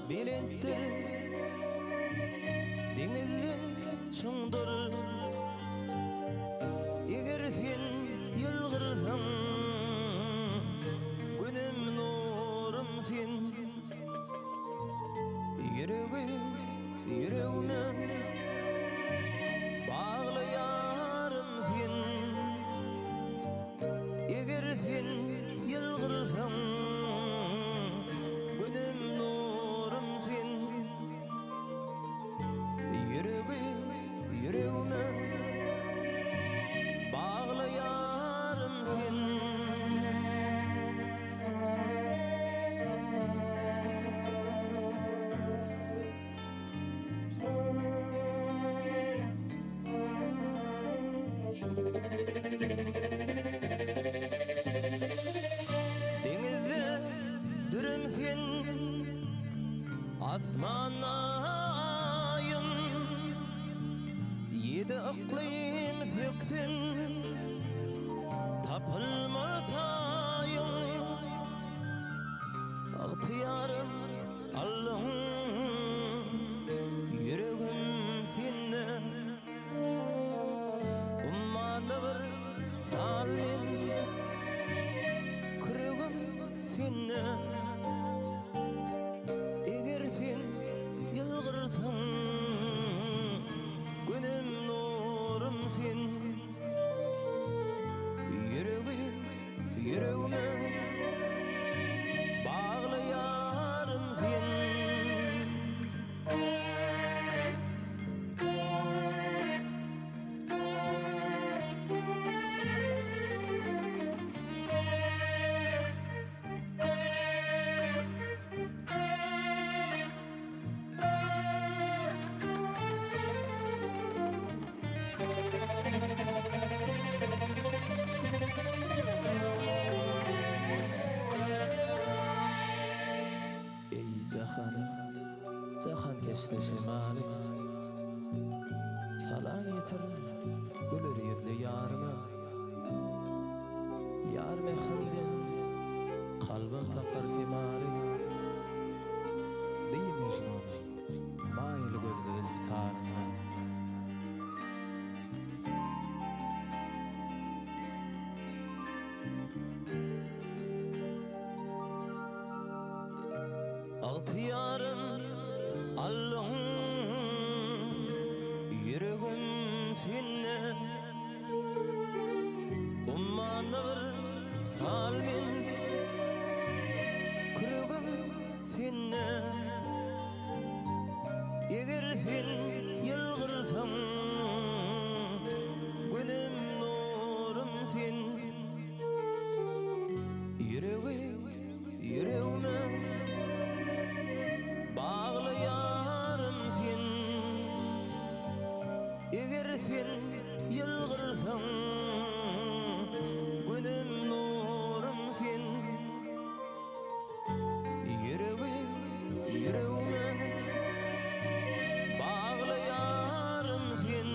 Bilentdir denizden çıngdır. Eger sen yılgırsan günüm nurum sen. Yüreğime bağlayarım sen. Eger sen yılgırsan günüm nurum sen. Yüreğime bağlayarım sen. Denizde dürüm sen, asman ayım, yedi iklim söksün, tapılmatayım. Ihtiyarım Allah'ım, yüreğim senne. Ummanda bir salmin, kırıgım senne. Eger sen yılgırsan günüm nurum sen. Yüreğime bağlayarım sen. Cahan keşne şemali falan yeter ölür yüzlü yarıma. Yar mehinden kalbim tapar kemali. Dey mecnun maylı gözlü iltitarına. Ihtiyarım Allah'ım, yüreğim senne. Ummanda bir salmin, kırıgım senne. Eger sen yılgırsan günüm nurum sen. Yüreğime bağlayarım sen. Eger sen yılgırsan günüm nurum sen. Yüreğime bağlayarım sen.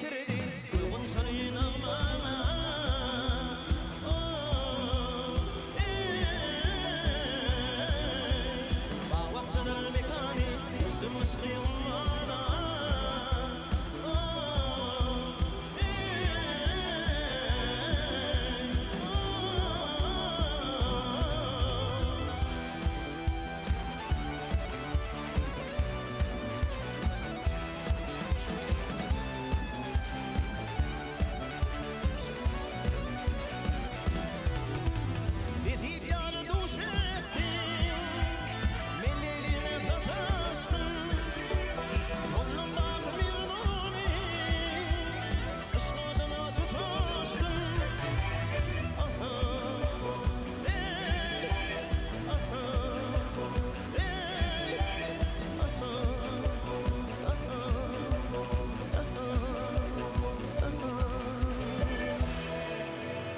kirdi